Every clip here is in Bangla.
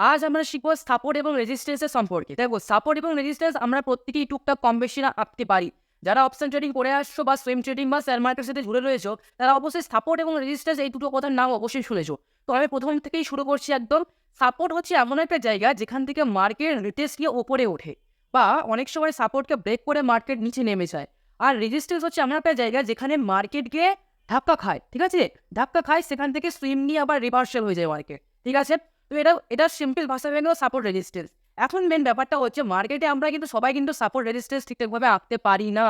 আজ আমরা শিখবো সাপোর্ট এবং রেজিস্ট্যান্সের সম্পর্কে। দেখো, সাপোর্ট এবং রেজিস্ট্যান্স আমরা প্রত্যেকেই টুকটাক কম বেশি না আঁকতে পারি। যারা অপশন ট্রেডিং করে আসছো বা সুইং ট্রেডিং বা শেয়ার মার্কেটের সাথে জুড়ে রয়েছো, তারা অবশ্যই সাপোর্ট এবং রেজিস্ট্যান্স এই দুটো কথার নাম অবশ্যই শুনেছো। তো আমি প্রথম থেকেই শুরু করছি একদম। সাপোর্ট হচ্ছে এমন একটা জায়গা যেখান থেকে মার্কেট রিটেস্ট গিয়ে ওপরে ওঠে, বা অনেক সময় সাপোর্টকে ব্রেক করে মার্কেট নিচে নেমে যায়। আর রেজিস্ট্যান্স হচ্ছে এমন একটা জায়গা যেখানে মার্কেট গিয়ে ধাক্কা খায়, ঠিক আছে? ধাক্কা খায়, সেখান থেকে সুইং নিয়ে আবার রিভার্সাল হয়ে যায় মার্কেট, ঠিক আছে? তো এটা সিম্পল ভাষায় হয়ে গেল সাপোর্ট রেজিস্ট্যান্স। এখন মেন ব্যাপারটা হচ্ছে মার্কেটে আমরা কিন্তু সবাই কিন্তু সাপোর্ট রেজিস্ট্যান্স ঠিকঠাকভাবে আঁকতে পারি না।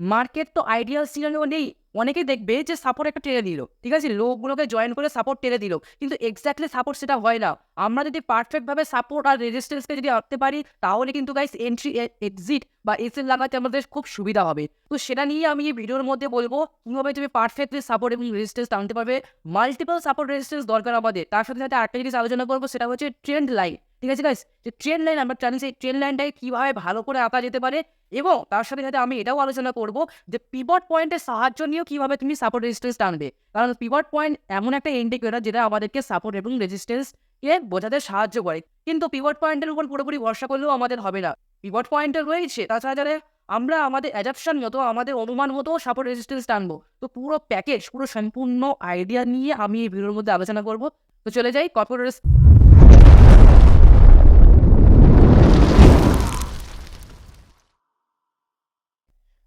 মার্কেট তো আইডিয়াল সিনারিও নেই। অনেকেই দেখবে যে সাপোর্ট একটা টেনে দিল, ঠিক আছে, লোকগুলোকে জয়েন করে সাপোর্ট টেনে দিল, কিন্তু এক্স্যাক্টলি সাপোর্ট সেটা হয় না। আমরা যদি পারফেক্টভাবে সাপোর্ট আর রেজিস্ট্যান্সকে যদি আঁকতে পারি, তাহলে কিন্তু গাইস এন্ট্রি এক্সিট বা এসএল লাগাতে আমাদের খুব সুবিধা হবে। তো সেটা নিয়ে আমি এই ভিডিওর মধ্যে বলবো কিভাবে তুমি পারফেক্টলি সাপোর্ট এবং রেজিস্ট্যান্স আনতে পারবে। মাল্টিপল সাপোর্ট রেজিস্ট্যান্স দরকার আমাদের। তার সাথে সাথে আরেকটা জিনিস আলোচনা করবো, সেটা হচ্ছে ট্রেন্ড লাইন, ঠিক আছে গাইস? যে ট্রেন্ড লাইন আমরা জানি, সেই ট্রেন্ড লাইনটাকে কীভাবে ভালো করে আঁকা যেতে পারে, এবং তার সাথে সাথে আমি এটাও আলোচনা করব যে পিভট পয়েন্টের সাহায্য নিয়েও কীভাবে তুমি সাপোর্ট রেজিস্ট্যান্স টানবে। কারণ পিভট পয়েন্ট এমন একটা ইন্ডিকেটর যেটা আমাদেরকে সাপোর্ট এবং রেজিস্ট্যান্সকে বোঝাতে সাহায্য করে। কিন্তু পিভট পয়েন্টের উপর পুরোপুরি ভরসা করলেও আমাদের হবে না। পিভট পয়েন্টে রয়েছে, তাছাড়া আমরা আমাদের অ্যাডাপশন মতো, আমাদের অনুমান মতো সাপোর্ট রেজিস্ট্যান্স টানবো। তো পুরো প্যাকেজ, পুরো সম্পূর্ণ আইডিয়া নিয়ে আমি এই ভিডিওর মধ্যে আলোচনা করব। তো চলে যাই কর্পোরেট।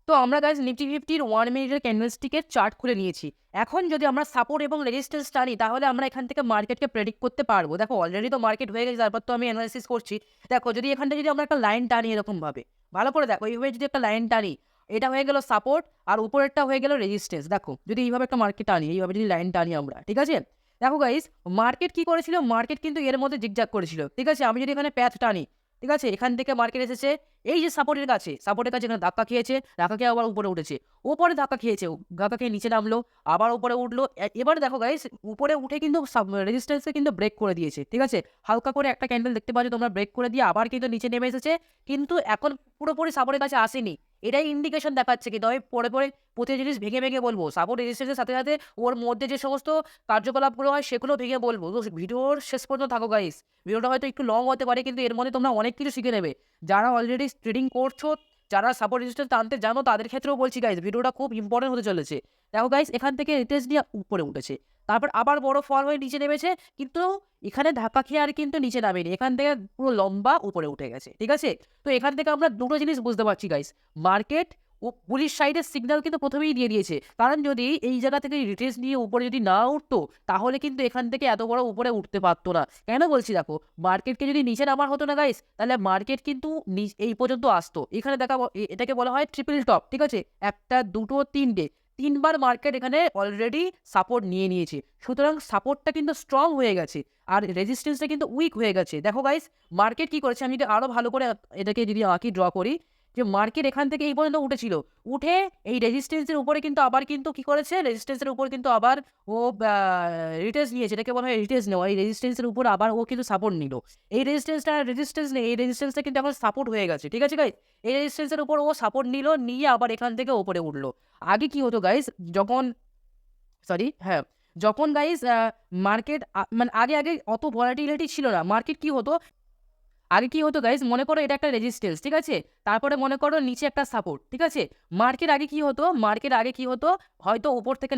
তো আমরা গাইজ নিফটি ফিফটির 1 মিনিটের ক্যান্ডেলস্টিকের চার্ট খুলে নিয়েছি। এখন যদি আমরা সাপোর্ট এবং রেজিস্ট্যান্স টানি, তাহলে আমরা এখান থেকে মার্কেটকে প্রেডিক্ট করতে পারবো। দেখো, অলরেডি তো মার্কেট হয়ে গেছে, তারপর তো আমি অ্যানালাইসিস করছি। দেখো, যদি এখান থেকে যদি আমরা একটা লাইন টানি এরকমভাবে, ভালো করে দেখো, এইভাবে যদি একটা লাইন টানি, এটা হয়ে গেল সাপোর্ট আর উপরেরটা হয়ে গেল রেজিস্ট্যান্স। দেখো, যদি এইভাবে একটা মার্কেট টানি, এইভাবে যদি লাইন টানি আমরা, ঠিক আছে? দেখো গাইজ, মার্কেট কি করেছিল, মার্কেট কিন্তু এর মধ্যে জিগজাগ করেছিল, ঠিক আছে? আমি যদি এখানে প্যাথ টানি, ঠিক আছে, এখান থেকে মার্কেট এসেছে এই যে সাপোর্টের কাছে, এখানে ধাক্কা খেয়েছে, ধাক্কা খেয়ে আবার উপরে উঠেছে, উপরে ধাক্কা খেয়েছে, ধাক্কা খেয়ে নিচে নামলো, আবার উপরে উঠলো। এবার দেখো গাইস, উপরে উঠে কিন্তু রেজিস্ট্যান্সে কিন্তু ব্রেক করে দিয়েছে, ঠিক আছে? হালকা করে একটা ক্যান্ডেল দেখতে পাচ্ছ তোমরা, ব্রেক করে দিয়ে আবার কিন্তু নিচে নেমে এসেছে, কিন্তু এখন পুরোপুরি সাপোর্টের কাছে আসেনি। এটাই ইন্ডিকেশন দেখাচ্ছে, কিন্তু আমি পরে পরে প্রতি জিনিস ভেঙে ভেঙে বলবো। সাপোর্ট রেজিস্ট্যান্সের সাথে সাথে ওর মধ্যে যে সমস্ত কার্যকলাপগুলো হয় সেগুলো ভেঙে বলবো। তো ভিডিওর শেষ পর্যন্ত থাকো গাইস। ভিডিওটা হয়তো একটু লং হতে পারে, কিন্তু এর মধ্যে তোমরা অনেক কিছু শিখে নেবে। যারা অলরেডি ট্রেডিং করছো, যারা সাপোর্ট রেজিস্ট্যান্স টানতে জানো, তাদের ক্ষেত্রেও বলছি গাইস, ভিডিওটা খুব ইম্পর্টেন্ট হতে চলেছে। দেখো গাইস, এখান থেকে রিটেস্ট নিয়ে উপরে উঠেছে, তারপর আবার বড় ফল হয়ে নিচে নেমেছে, কিন্তু এখানে ধাক্কা খেয়ে আর কিন্তু নিচে নামেনি, এখান থেকে পুরো লম্বা উপরে উঠে গেছে, ঠিক আছে? তো এখান থেকে আমরা দুটো জিনিস বুঝতে পারছি গাইস। মার্কেট ও পুলিশ সাইডের সিগন্যাল কিন্তু প্রথমেই দিয়ে দিয়েছে, কারণ যদি এই জায়গা থেকে রিটেস্ট নিয়ে উপরে যদি না উঠতো, তাহলে কিন্তু এখান থেকে এত বড় উপরে উঠতে পারতো না। কেন বলছি, দেখো, মার্কেটকে যদি নিচে নামার হতো না গাইস, তাহলে মার্কেট কিন্তু এই পর্যন্ত আসতো। এখানে দেখা, এটাকে বলা হয় ট্রিপল টপ, ঠিক আছে? একটা, দুটো, তিনটে, তিনবার মার্কেট এখানে অলরেডি সাপোর্ট নিয়ে নিয়েছে। সুতরাং সাপোর্টটা কিন্তু স্ট্রং হয়ে গেছে, আর রেজিস্ট্যান্সটা কিন্তু উইক হয়ে গেছে। দেখো গাইস, মার্কেট কি করেছে, আমি যদি আরো ভালো করে এটাকে যদি আঁকি, ড্র করি, যে মার্কেট এখান থেকে এই পর্যন্ত উঠেছিল, উঠে এই রেজিস্ট্যান্সের উপরে কিন্তু আবার কিন্তু কি করেছে, রেজিস্ট্যান্সের উপর কিন্তু আবার ও রিটেস্ট নিয়েছে, এটাকে বলা হয় রিটেস্ট নেওয়া। এই রেজিস্ট্যান্সের উপর আবার ও কিন্তু সাপোর্ট নিল। এই রেজিস্ট্যান্স নেই, এই রেজিস্ট্যান্সটা কিন্তু এখন সাপোর্ট হয়ে গেছে, ঠিক আছে গাইস? এই রেজিস্ট্যান্সের উপর ও সাপোর্ট নিল, নিয়ে আবার এখান থেকে উপরে উঠলো। আগে কি হতো গাইস, যখন, সরি, হ্যাঁ, যখন গাইস মার্কেট মানে আগে আগে অত ভলাটিলিটি ছিল না। মার্কেট কি হতো, আগে কি হতো গাইস, মনে করো এটা একটা রেজিস্ট্যান্স, ঠিক আছে? তারপরে মনে করো নিচে একটা সাপোর্ট, ঠিক আছে? মার্কেট আগে কি হতো, হয়তো উপর থেকে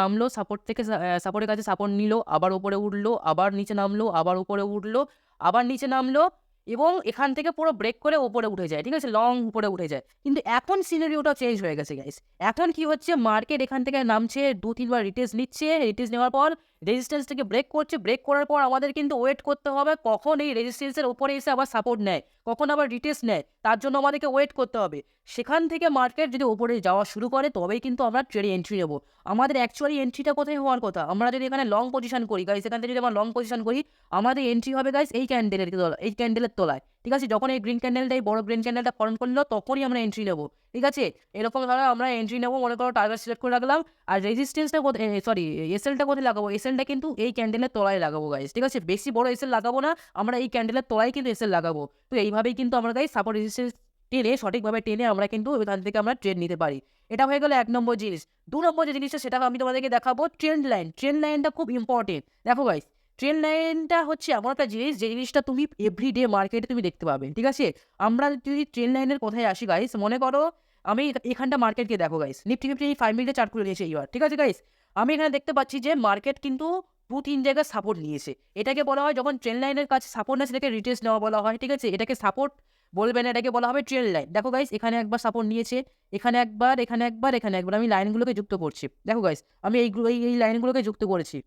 নামলো, সাপোর্ট থেকে সাপোর্টের কাছে সাপোর্ট নিল, আবার উপরে উঠলো, আবার নিচে নামলো, আবার উপরে উঠলো, আবার নিচে নামলো, এবং এখান থেকে পুরো ব্রেক করে উপরে উঠে যায়, ঠিক আছে? লং উপরে উঠে যায়। কিন্তু এখন সিনারিওটা চেঞ্জ হয়ে গেছে গাইস। এখন কি হচ্ছে, মার্কেট এখান থেকে নামছে, 2-3 বার রিটেস্ট নিচ্ছে, রিটেস্ট নেওয়ার পর রেজিস্ট্যান্স থেকে ব্রেক করছে, ব্রেক করার পর আমাদের কিন্তু ওয়েট করতে হবে কখন এই রেজিস্ট্যান্সের উপরে এসে আবার সাপোর্ট নেয়, কখন আবার রিটেস্ট নেয়, তার জন্য আমাদেরকে ওয়েট করতে হবে। সেখান থেকে মার্কেট যদি উপরে যাওয়া শুরু করে, তবেই কিন্তু আমরা ট্রেডে এন্ট্রি নেবো। আমাদের অ্যাকচুয়ালি এন্ট্রিটা কোথায় হওয়ার কথা, আমরা যদি এখানে লং পজিশন করি গাইস, এখান থেকে যদি আমরা লং পজিশন করি, আমাদের এন্ট্রি হবে গাইস এই ক্যান্ডেলের তলায়, ঠিক আছে? যখন এই গ্রিন ক্যান্ডেলটা, এই বড় গ্রিন ক্যান্ডেলটা ফর্ম করলো, তখনই আমরা এন্ট্রি নেবো, ঠিক আছে? এরকম ধরো আমরা এন্ট্রি নেবো, মনে করো টার্গেট সিলেক্ট করে রাখলাম। আর রেজিস্ট্যান্সটা কোথায়, সরি, এসএলটা কোথায় লাগাবো, এসএলটা কিন্তু এই ক্যান্ডেলের তলায় লাগাবো গাইস, ঠিক আছে? বেশি বড় এসএল লাগাবো না, আমরা এই ক্যান্ডেলের তলায় কিন্তু এসএল লাগাবো। তো এইভাবেই কিন্তু আমরা গাইস সাপোর্ট রেজিস্ট্যান্স টেনে, সঠিকভাবে টেনে আমরা কিন্তু এখান থেকে আমরা ট্রেড নিতে পারি। এটা হয়ে গেল 1 নম্বর জিনিস। 2 নম্বর যে জিনিসটা, সেটা আমি তোমাদেরকে দেখাবো ট্রেন্ড লাইন। ট্রেন্ড লাইনটা খুব ইম্পর্টেন্ট। দেখো গাইস, ট্রেন্ড লাইনটা হচ্ছে এমন একটা জিনিস, যে জিনিসটা তুমি এভরিডে মার্কেটে তুমি দেখতে পাবে, ঠিক আছে? আমরা যদি ট্রেন্ড লাইনের কথায় আসি গাইস, মনে করো আমি এখানটা মার্কেটকে দেখো গাইস, নিফটি ফিফটি 5 মিনিটে চার্ট করে নিয়েছে এইবার, ঠিক আছে গাইস? আমি এখানে দেখতে পাচ্ছি যে মার্কেট কিন্তু 2-3 জায়গায় সাপোর্ট নিয়েছে। এটাকে বলা হয়, যখন ট্রেন্ড লাইনের কাছে সাপোর্ট না, সেটাকে রিটেস্ট নেওয়া বলা হয়, ঠিক আছে? এটাকে সাপোর্ট বলবে না, এটাকে বলা হবে ট্রেন্ড লাইন। দেখো গাইস, এখানে একবার সাপোর্ট নিয়েছে, এখানে একবার, এখানে একবার, এখানে একবার। আমি লাইনগুলোকে যুক্ত করছি, দেখো গাইস, আমি এই লাইনগুলোকে যুক্ত করেছি।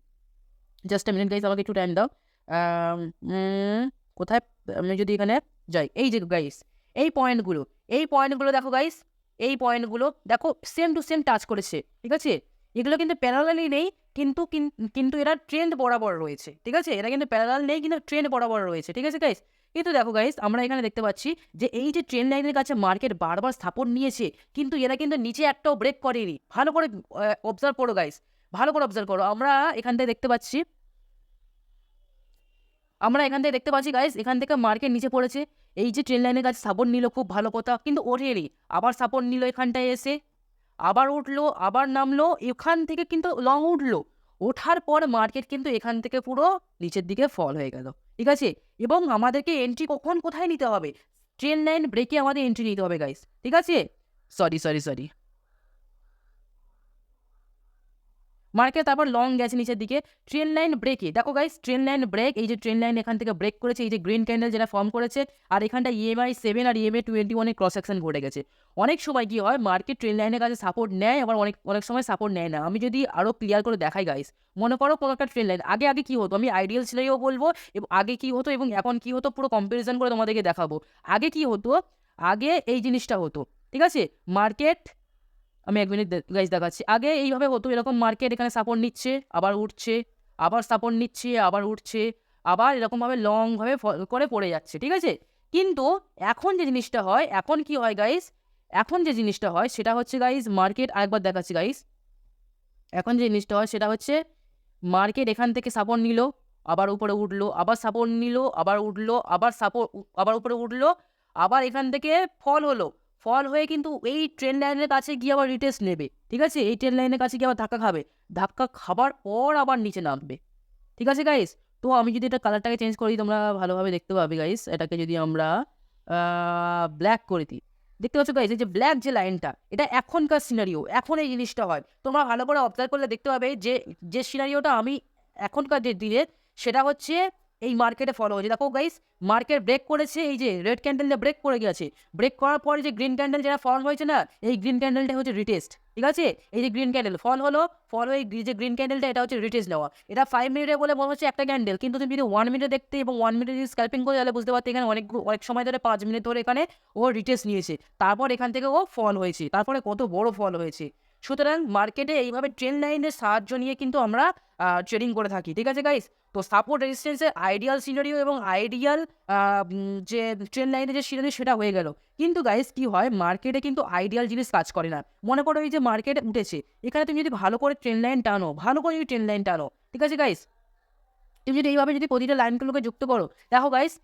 জাস্ট মিনিট গাইস, আমাকে একটু টাইম দাও। আম, উম, কোথায়, আমি যদি এখানে যাই, এই যে গাইস, এই পয়েন্টগুলো দেখো গাইস, এই পয়েন্টগুলো দেখো সেম টু সেম টাচ করেছে, ঠিক আছে? এগুলো কিন্তু প্যারালালি নেই, কিন্তু কিন্তু এরা ট্রেন্ড বরাবর রয়েছে, ঠিক আছে? এরা কিন্তু প্যারালাল নেই, কিন্তু ট্রেন্ড বরাবর রয়েছে, ঠিক আছে গাইস? কিন্তু দেখো গাইস, আমরা এখানে দেখতে পাচ্ছি যে এই যে ট্রেন্ড লাইনের কাছে মার্কেট বারবার সাপোর্ট নিয়েছে, কিন্তু এরা কিন্তু নিচে একটাও ব্রেক করেনি। ভালো করে অবজার্ভ করো গাইস, ভালো করে অবজার্ভ করো। আমরা এখান থেকে দেখতে পাচ্ছি, গাইস, এখান থেকে মার্কেট নিচে পড়েছে। এই যে ট্রেন লাইনের কাছে সাপোর্ট নিল, খুব ভালো কথা, কিন্তু ওঠেনি। আবার সাপোর্ট নিল এখানটায় এসে, আবার উঠলো, আবার নামলো, এখান থেকে কিন্তু লং উঠলো। ওঠার পর মার্কেট কিন্তু এখান থেকে পুরো নিচের দিকে ফল হয়ে গেল, ঠিক আছে? এবং আমাদেরকে এন্ট্রি কখন কোথায় নিতে হবে? ট্রেন লাইন ব্রেকে আমাদের এন্ট্রি নিতে হবে গাইস, ঠিক আছে? সরি, মার্কেট তারপর লং গেছে নিচের দিকে। ট্রেন লাইন ব্রেকে দেখো গাইস, ট্রেন লাইন ব্রেক, এই যে ট্রেন লাইন এখান থেকে ব্রেক করেছে, এই যে গ্রিন ক্যান্ডেল যেটা ফর্ম করেছে, আর এখানটা EMI 7 আর EMA 21 এর ক্রস সেকশন ঘটে গেছে। অনেক সময় কি হয়, মার্কেট ট্রেন লাইনের কাছে সাপোর্ট নেয়, আবার অনেক অনেক সময় সাপোর্ট নেয় না। আমি যদি আরো ক্লিয়ার করে দেখাই গাইস, মনে করো কোনো একটা ট্রেন লাইন, আগে কি হতো, আমি আইডিয়াল সিনারিও বলবো, এবং আগে কি হতো এবং এখন কি হতো পুরো কম্পারিজন করে তোমাদেরকে দেখাবো। আগে কি হতো, আগে এই জিনিসটা হতো, ঠিক আছে? মার্কেট, আমি 1 মিনিট গাইজ দেখাচ্ছি। আগে এইভাবে হতো, এরকম মার্কেট এখানে সাপোর্ট নিচ্ছে, আবার উঠছে, আবার সাপোর্ট নিচ্ছে, আবার উঠছে, আবার এরকমভাবে লংভাবে করে পড়ে যাচ্ছে, ঠিক আছে? কিন্তু এখন যে জিনিসটা হয়, এখন কি হয় গাইজ, এখন যে জিনিসটা হয় সেটা হচ্ছে গাইজ, মার্কেট আরেকবার দেখাচ্ছি গাইজ, এখন যে জিনিসটা হয় সেটা হচ্ছে মার্কেট এখান থেকে সাপোর্ট নিল, আবার উপরে উঠলো, আবার সাপোর্ট নিল, আবার উঠলো, আবার সাপোর্ট, আবার উপরে উঠলো, আবার এখান থেকে ফল হলো। ফল হয়ে কিন্তু এই ট্রেন লাইনের কাছে গিয়ে আবার রিটেস্ট নেবে, ঠিক আছে? এই ট্রেন লাইনের কাছে গিয়ে আবার ধাক্কা খাবে, ধাক্কা খাবার পর আবার নিচে নামবে, ঠিক আছে গাইস? তো আমি যদি এটা কালারটাকে চেঞ্জ করি, তোমরা ভালোভাবে দেখতে পাবে গাইস। এটাকে যদি আমরা ব্ল্যাক করে দিই, দেখতে পাচ্ছ গাইস, এই যে ব্ল্যাক যে লাইনটা, এটা এখনকার সিনারিও, এখন এই জিনিসটা হয়। তোমরা ভালো করে অবজার্ভ করলে দেখতে পাবে যে যে সিনারিওটা আমি এখনকার যে দিনে, সেটা হচ্ছে এই মার্কেটে ফলো হয়েছে। দেখো গাইস, মার্কেট ব্রেক করেছে, এই যে রেড ক্যান্ডেলটা ব্রেক করে গেছে, ব্রেক করার পরে যে গ্রিন ক্যান্ডেল যেটা ফর্ম হয়েছে না, এই গ্রিন ক্যান্ডেলটা হচ্ছে রিটেস্ট, ঠিক আছে? এই যে গ্রিন ক্যান্ডেল ফল হলো, ফল হয়ে যে গ্রিন ক্যান্ডেলটা, এটা হচ্ছে রিটেস্ট নেওয়া। এটা 5 মিনিটে বলে মনে হচ্ছে একটা ক্যান্ডেল, কিন্তু তুমি যদি 1 মিনিটে দেখতে এবং 1 মিনিটে যদি স্ক্যাল্পিং করে, তাহলে বুঝতে পারতে এখানে অনেক সময় ধরে 5 মিনিট ধরে এখানে ও রিটেস্ট নিয়েছে, তারপর এখান থেকে ও ফল হয়েছে, তারপরে কত বড় ফল হয়েছে। সুতরাং মার্কেটে এইভাবে ট্রেন লাইনের সাহায্য নিয়ে কিন্তু আমরা ট্রেডিং করে থাকি, ঠিক আছে গাইস? তো সাপোর্ট রেজিস্ট্যান্সের আইডিয়াল সিনারিও এবং আইডিয়াল যে ট্রেন লাইনের যে সিনারিও, সেটা হয়ে গেল। কিন্তু গাইস কি হয়, মার্কেটে কিন্তু আইডিয়াল জিনিস কাজ করে না। মনে করো এই যে মার্কেটে উঠেছে, এখানে তুমি যদি ভালো করে ট্রেন লাইন টানো, ভালো করে যদি ট্রেন লাইন টানো, ঠিক আছে গাইস? তুমি যদি এইভাবে যদি প্রতিটা লাইনগুলোকে যুক্ত করো, দেখো গাইস,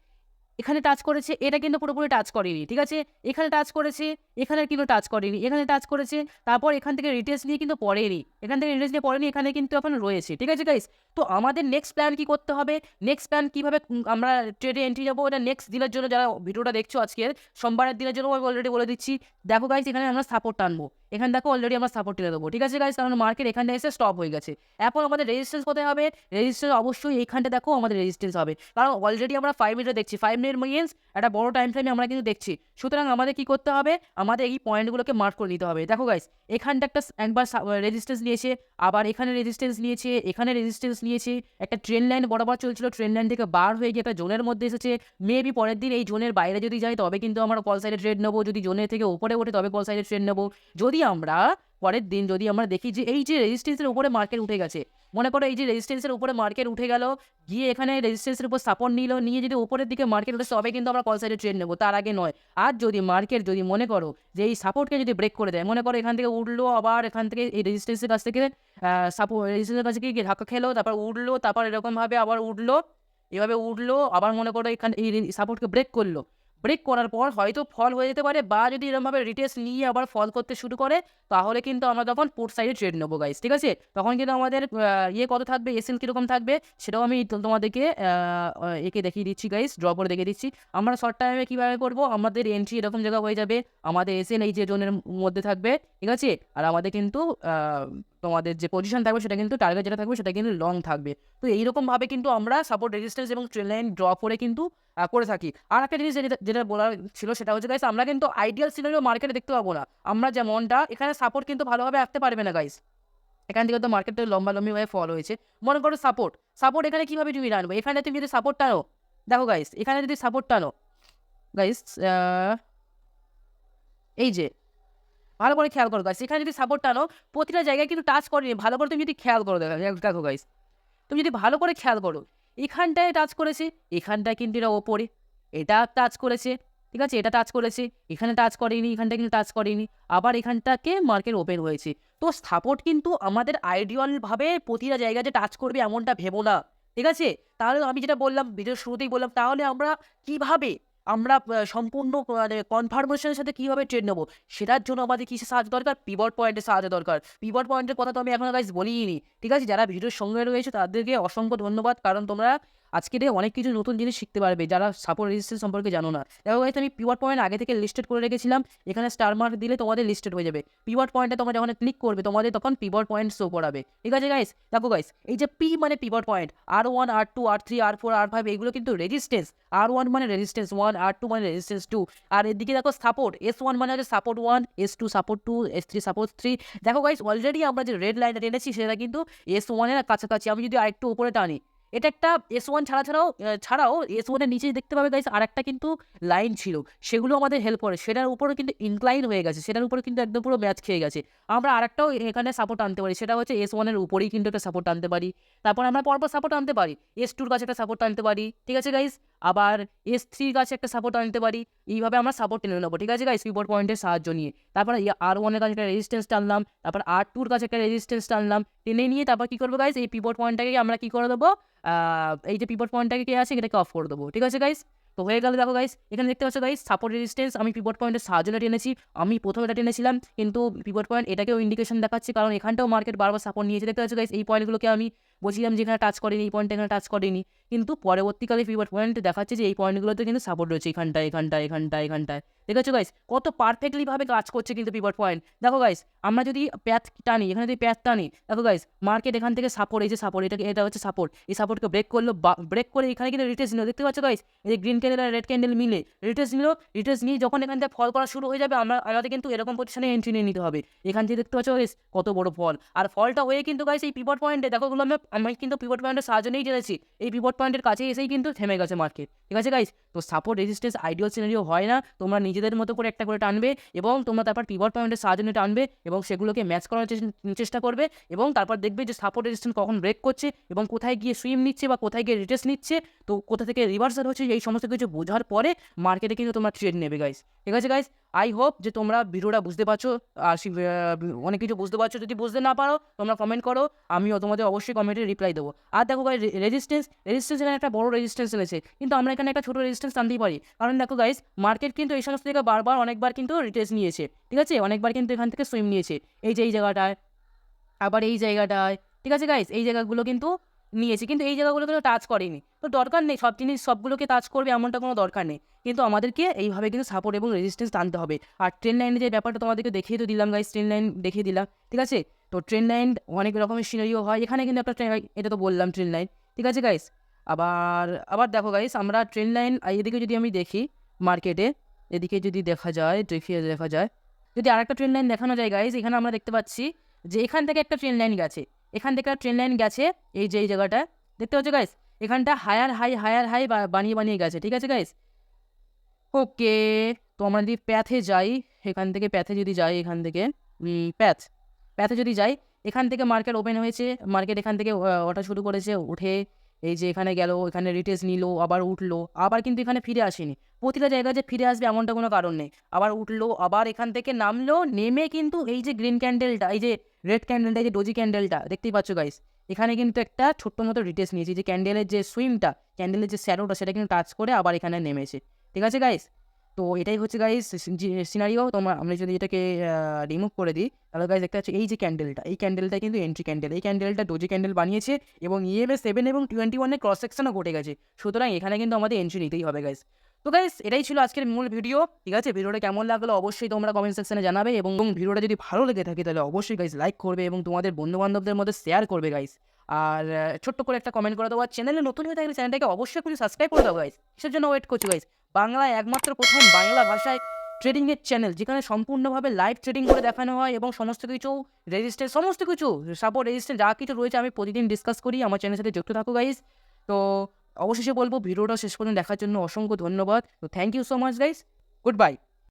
এখানে টাচ করেছে, এটা কিন্তু পুরোপুরি টাচ করেনি, ঠিক আছে? এখানে টাচ করেছে, এখানে কিন্তু টাচ করেনি, এখানে টাচ করেছে, তারপর এখান থেকে রিটেস্ট নিয়ে কিন্তু পড়েনি, এখান থেকে রিটেস্ট নিয়ে পড়েনি, এখানে কিন্তু এখন রয়েছে, ঠিক আছে গাইস? তো আমাদের নেক্সট প্ল্যান কি করতে হবে, নেক্সট প্ল্যান কীভাবে আমরা ট্রেডে এন্ট্রি যাবো, এটা নেক্সট দিনের জন্য, যারা ভিডিওটা দেখছো আজকের সোমবারের দিনের জন্য, আমি অলরেডি বলে দিচ্ছি। দেখো গাইস, এখানে আমরা সাপোর্ট টানবো, এখানে দেখো অলরেডি আমরা সাপোর্ট টেনে দেবো, ঠিক আছে গাইস? কারণ মার্কেট এখানে এসে স্টপ হয়ে গেছে। এখন আমাদের রেজিস্ট্যান্স কোথায় হবে? রেজিস্ট্যান্স অবশ্যই এইখানটা দেখো, আমাদের রেজিস্ট্যান্স হবে, কারণ অলরেডি আমরা 5 মিনিটে দেখছি, 5 মিনিট মিনস একটা বড় টাইম ফ্রেমে আমরা কিন্তু দেখছি। সুতরাং আমাদের কি করতে হবে, আমাদের এই পয়েন্টগুলোকে মার্ক করে নিতে হবে। দেখো গাইস, এখানটা একবার রেজিস্ট্যান্স নিয়েছে, আবার এখানে রেজিস্ট্যান্স নিয়েছে, এখানে রেজিস্ট্যান্স নিয়েছে, একটা ট্রেন লাইন বরাবর চলছিল, ট্রেন লাইন থেকে বার হয়ে গিয়ে একটা জোনের মধ্যে এসেছে। মেবি পরের দিন এই জোনের বাইরে যদি যাই, তবে কিন্তু আমরা কল সাইডে ট্রেড নেবো, যদি জোনের থেকে উপরে ওঠে তবে কল সাইডে ট্রেড নেবো। যদি আমরা পরের দিন যদি আমরা দেখি যে এই যে রেজিস্ট্যান্সের উপরে মার্কেট উঠে গেছে, মনে করো এই যে রেজিস্ট্যান্সের উপরে মার্কেট উঠে গেল, গিয়ে এখানে রেজিস্ট্যান্সের উপর সাপোর্ট নিয়ে যদি উপরের দিকে মার্কেট উঠে, তবে কিন্তু আমরা কল সাইডে ট্রেড নেবো, তার আগে নয়। আর যদি মার্কেট যদি মনে করো যে এই সাপোর্টকে যদি ব্রেক করে দেয়, মনে করো এখান থেকে উঠলো, আবার এখান থেকে এই রেজিস্ট্যান্সের কাছ থেকে রেজিস্ট্যান্সের কাছে গিয়ে ধাক্কা খেলো, তারপর উঠলো, তারপর এরকমভাবে আবার উঠলো, এভাবে উঠলো, আবার মনে করো এখানে এই সাপোর্টকে ব্রেক করলো, ব্রেক করার পর হয়তো ফল হয়ে যেতে পারে, বা যদি এরকমভাবে রিটেস্ট নিয়ে আবার ফল করতে শুরু করে, তাহলে কিন্তু আমরা তখন পুট সাইডে ট্রেড নেবো গাইস, ঠিক আছে? তখন কিন্তু আমাদের ইয়ে কত থাকবে, এসএল কীরকম থাকবে সেটাও আমি তোমাদেরকে একে দেখিয়ে দিচ্ছি গাইস, ড্র করে দেখিয়ে দিচ্ছি। আমরা শর্ট টাইমে কীভাবে করবো, আমাদের এন্ট্রি এরকম জায়গা হয়ে যাবে, আমাদের এসএল এই যে জোনের মধ্যে থাকবে, ঠিক আছে? আর আমাদের কিন্তু তোমাদের যে পজিশন থাকবে সেটা কিন্তু টার্গেট যেটা থাকবে সেটা কিন্তু লং থাকবে। তো এইরকমভাবে কিন্তু আমরা সাপোর্ট, রেজিস্ট্যান্স এবং ট্রেন্ড লাইন ড্র করে কিন্তু করে থাকি। আর একটা জিনিস যেটা বলার ছিল সেটা হচ্ছে গাইস, আমরা কিন্তু আইডিয়াল সিনারিও মার্কেটে দেখতে পাবো না। আমরা যেমনটা এখানে সাপোর্ট কিন্তু ভালোভাবে আঁকতে পারবে না গাইস। এখান থেকে তো মার্কেটটা লম্বালম্বিভাবে ফল হয়েছে। মনে করো সাপোর্ট এখানে কীভাবে তুমি টানবে, এখানে তুমি যদি সাপোর্ট টানো, দেখো গাইস এখানে যদি সাপোর্ট টানো গাইস, এই যে ভালো করে খেয়াল করো গাইস, এখানে যদি সাপোর্ট টানো প্রতিটা জায়গায় কিন্তু টাচ করেনি, ভালো করে তুমি যদি খেয়াল করো দেখো গাইস, তুমি যদি ভালো করে খেয়াল করো, এখানটায় টাচ করেছে, এখানটায় কিন্তু এটা ওপরে, এটা টাচ করেছে, ঠিক আছে? এটা টাচ করেছে, এখানে টাচ করেনি, এখানটা কিন্তু টাচ করেনি, আবার এখানটাকে মার্কেট ওপেন হয়েছে। তো সাপোর্ট কিন্তু আমাদের আইডিয়ালভাবে প্রতিটা জায়গায় যে টাচ করবে এমনটা ভেবো না, ঠিক আছে? তাহলে আমি যেটা বললাম ভিডিওর শুরুতেই বললাম, তাহলে আমরা সম্পূর্ণ মানে কনফার্মেশনের সাথে কীভাবে ট্রেড নেবো, সেটার জন্য আমাদের কিসের সাহায্য দরকার? পিভট পয়েন্টের সাহায্য দরকার। পিভট পয়েন্টের কথা তো আমি এখনো গাইস বলিনি, ঠিক আছে? যারা ভিডিওর সঙ্গে রয়েছে তাদেরকে অসংখ্য ধন্যবাদ, কারণ তোমরা আজকে অনেক কিছু নতুন জিনিস শিখতে পারবে যারা সাপোর্ট রেজিস্ট্যান্স সম্পর্কে জানো না। দেখো গাইস, আমি পিভট পয়েন্ট আগে থেকে লিস্টেড করে রেখেছিলাম, এখানে স্টার মার্ক দিলে তোমাদের লিস্টেড হয়ে যাবে। পিভট পয়েন্টে তোমরা যখন ক্লিক করবে তোমাদের তখন পিভট পয়েন্ট শো করাবে, ঠিক আছে গাইস? দেখো গাইস, এই যে পি মানে pivot point, R1 R2 R3 R4 R5 এগুলো কিন্তু রেজিস্ট্যান্স। R1 মানে রেজিস্ট্যান্স 1, R2 মানে রেজিস্ট্যান্স 2, আর এদিকে দেখো সাপোর্ট, S1 মানে হচ্ছে support 1, S2 support 2, S3 support 3। দেখো গাইস, অলরেডি আমরা যে রেড লাইনটা টেনেছি সেটা কিন্তু S1 এর কাছাকাছি। আমি যদি আরেকটু উপরে টানি, এটা একটা S1 ছাড়াও S1 এর নিচেই দেখতে পাবে গাইস আরেকটা কিন্তু লাইন ছিল, সেগুলো আমাদের হেল্প করে, সেটার উপরে কিন্তু ইনক্লাইন হয়ে গেছে, সেটার উপরে কিন্তু একদম পুরো ম্যাচ খেয়ে গেছে। আমরা আরেকটাও এখানে সাপোর্ট আনতে পারি, সেটা হচ্ছে S1 এর উপরেই কিন্তু একটা সাপোর্ট আনতে পারি। তারপর আমরা পরপর সাপোর্ট আনতে পারি, S2 কাছে একটা সাপোর্ট আনতে পারি, ঠিক আছে গাইস? আবার S3 কাছে একটা সাপোর্ট আনতে পারি। এইভাবে আমরা সাপোর্ট টেনে নেবো, ঠিক আছে গাইস, পিভট পয়েন্টের সাহায্য নিয়ে। তারপর R1 এর কাছে একটা রেজিস্ট্যান্স টানলাম, তারপর R2 এর কাছে একটা রেজিস্ট্যান্স টানলাম, টেনে নিয়ে তারপর কী করবো গাইস, এই পিভট পয়েন্টটাকে আমরা কী করে দেবো, এই যে পিভট পয়েন্টটাকে কে আছে এটাকে অফ করে দেবো, ঠিক আছে গাইস? তো হয়ে গেল। দেখো গাইস, এখানে দেখতে পাচ্ছ গাইস, সাপোর্ট রেজিস্ট্যান্স আমি পিভট পয়েন্টের সাহায্যে টেনেছি। আমি প্রথমে এটা টেনেছিলাম, কিন্তু পিভট পয়েন্ট এটাকেও ইন্ডিকেশন দেখাচ্ছে, কারণ এখানটাও মার্কেট বারবার সাপোর্ট নিয়েছে। দেখতে পাচ্ছ গাইস, এই পয়েন্টগুলোকে আমি বলছিলাম যে এখানে টাচ করেনি, এই পয়েন্টটা এখানে টাচ করেনি, কিন্তু পরবর্তীকালে পিভট পয়েন্ট দেখাচ্ছে যে এই পয়েন্টগুলোতে কিন্তু সাপোর্ট রয়েছে, এখানটায়। দেখেছো গাইস, কত পারফেক্টলিভাবে কাজ করছে কিন্তু পিভট পয়েন্ট। দেখো গাইস, আমরা যদি প্যাথ টানি, এখানে যদি প্যাথ টানি, দেখো গাইস, মার্কেট এখান থেকে সাপোর্ট, এই যে সাপোর্ট, এটা হচ্ছে সাপোর্ট, এই সাপোর্টকে ব্রেক করলো, ব্রেক করে এখানে কিন্তু রিটেস্ট নিল। দেখতে পাচ্ছ গাইস, এই যে গ্রিন ক্যান্ডেল আর রেড ক্যান্ডেল মিলে রিটেস্ট নিয়ে যখন এখান থেকে ফল করা শুরু হয়ে যাবে, আমাদের কিন্তু এরকম পজিশনে এন্ট্রি নিয়ে নিতে হবে। এখান থেকে দেখতে পাচ্ছ গাইস কত বড় ফল, আর ফলটা হয়ে কিন্তু গাইস এই পিভট পয়েন্টে দেখো, আমি কিন্তু পিভট পয়েন্টের সাহায্য নিয়েই জেনেছি, এই পিভট পয়েন্টের কাছে এসেই কিন্তু থেমে গেছে মার্কেট, ঠিক আছে গাইস? তো সাপোর্ট রেজিস্ট্যান্স আইডিয়াল সিনারিও হয় না, তোমরা নিজেদের মতো করে একটা করে টানবে, এবং তোমরা তারপর পিভট পয়েন্টের সাহায্য নিয়ে টানবে এবং সেগুলোকে ম্যাচ করার চেষ্টা করবে, এবং তারপর দেখবে যে সাপোর্ট রেজিস্ট্যান্স কখন ব্রেক করছে এবং কোথায় গিয়ে সুইম নিচ্ছে বা কোথায় গিয়ে রিটেস্ট নিচ্ছে, তো কোথা থেকে রিভার্সাল হচ্ছে, এই সমস্ত কিছু বোঝার পরে মার্কেটে কিন্তু তোমরা ট্রেড নেবে গাইস, ঠিক আছে গাইস? আই হোপ যে তোমরা ভিডিওটা বুঝতে পারছো, আর অনেক কিছু বুঝতে পারছো। যদি বুঝতে না পারো তোমরা কমেন্ট করো, আমিও তোমাদের অবশ্যই কমেন্টে রিপ্লাই দেবো। আর দেখো গাইস, রেজিস্ট্যান্স এখানে একটা বড় রেজিস্ট্যান্স এনেছে, কিন্তু আমরা এখানে একটা ছোটো রেজিস্ট্যান্স আনতেই পারি, কারণ দেখো গাইস, মার্কেট কিন্তু এই সমস্ত থেকে অনেকবার কিন্তু রিটেস্ট নিয়েছে, ঠিক আছে? অনেকবার কিন্তু এখান থেকে সুইম নিয়েছে, এই যে এই জায়গাটায়, আবার এই জায়গাটায়, ঠিক আছে গাইস? এই জায়গাগুলো কিন্তু নিয়েছে, কিন্তু এই জায়গাগুলো কিন্তু টাচ করেনি। তো দরকার নেই সব জিনিস সবগুলোকে টাচ করবে এমনটা কোনো দরকার নেই, কিন্তু আমাদেরকে এইভাবে কিন্তু সাপোর্ট এবং রেজিস্ট্যান্স টানতে হবে। আর ট্রেন্ড লাইনের যে ব্যাপারটা তোমাদেরকে দেখিয়ে তো দিলাম গাইস, ট্রেন্ড লাইন দেখিয়ে দিলাম, ঠিক আছে? তো ট্রেন্ড লাইন অনেক রকমের সিনারিও হয়, এখানে কিন্তু একটা এটা তো বললাম ট্রেন্ড লাইন, ঠিক আছে গাইস? আবার দেখো গাইস, আমরা ট্রেন্ড লাইন এদিকে যদি আমি দেখি মার্কেটে, এদিকে যদি দেখা যায় যদি আরেকটা ট্রেন্ড লাইন দেখানো যায় গাইস, এখানে আমরা দেখতে পাচ্ছি যে এখান থেকে একটা ট্রেন্ড লাইন গেছে, এই যে এই জায়গাটা দেখতে পাচ্ছ গাইস, এখানটা হায়ার হাই বানিয়ে গেছে, ঠিক আছে গাইস? ওকে, তো আমরা যদি প্যাথে যাই, এখান থেকে প্যাথে যদি যাই, এখান থেকে মার্কেট ওপেন হয়েছে, মার্কেট এখান থেকে ওঠা শুরু করেছে, উঠে এই যে এখানে গেল, এখানে রিটেস্ট নিল, আবার উঠলো, আবার কিন্তু এখানে ফিরে আসেনি। প্রতিটা জায়গায় যে ফিরে আসবে এমনটা কোনো কারণ নেই, আবার উঠলো, আবার এখান থেকে নামলো, নেমে কিন্তু এই যে গ্রিন ক্যান্ডেলটা, এই যে রেড ক্যান্ডেলটা, এই যে ডোজি ক্যান্ডেলটা দেখতেই পাচ্ছ গাইস, এখানে কিন্তু একটা ছোট্ট মতো রিটেস্ট নিয়েছে, যে ক্যান্ডেলের যে সুইমটা, ক্যান্ডেলের যে শ্যাডোটা সেটা কিন্তু টাচ করে আবার এখানে নেমেছে, ঠিক আছে গাইস? তো এটাই হচ্ছে গাইস সিনারিও। আমরা যদি এটাকে রিমুভ করে দিই, তাহলে গাইস দেখতে পাচ্ছি এই যে ক্যান্ডেলটা, এই ক্যান্ডেলটা কিন্তু এন্ট্রি ক্যান্ডেল। এই ক্যান্ডেলটা ডোজি ক্যান্ডেল বানিয়েছে এবং ইএমএ 7 এবং 21 এর ক্রস সেকশনও ঘটে গেছে। সুতরাং এখানে কিন্তু আমাদের এন্ট্রি নিতেই হবে গাইস। তো গাইস এটাই ছিল আজকের মূল ভিডিও। ঠিক আছে, ভিডিওটা কেমন লাগলো অবশ্যই তোমরা কমেন্ট সেকশনে জানাবে এবং ভিডিওটা যদি ভালো লেগে থাকে তাহলে অবশ্যই গাইস লাইক করবে এবং তোমাদের বন্ধু-বান্ধবদের মধ্যে শেয়ার করবে গাইস। আর ছোট্ট করে একটা কমেন্ট করে দেবো। আর চ্যানেলে নতুন হয়ে থাকলে চ্যানেলটাকে অবশ্যই করে সাবস্ক্রাইব করে দাও গাইস। কিসের জন্য ওয়েট করছো গাইস? বাংলায় একমাত্র প্রথম বাংলা ভাষায় ট্রেডিংয়ের চ্যানেল, যেখানে সম্পূর্ণভাবে লাইভ ট্রেডিং করে দেখানো হয় এবং সমস্ত কিছু রেজিস্ট্যান্স, সমস্ত কিছু সাপোর্ট রেজিস্ট্যান্স যা কিছু রয়েছে আমি প্রতিদিন ডিসকাস করি। আমার চ্যানেলের সাথে যুক্ত থাকো গাইস। তো অবশেষে বলবো ভিডিওটা শেষ পর্যন্ত দেখার জন্য অসংখ্য ধন্যবাদ। তো thank you so much guys, good by.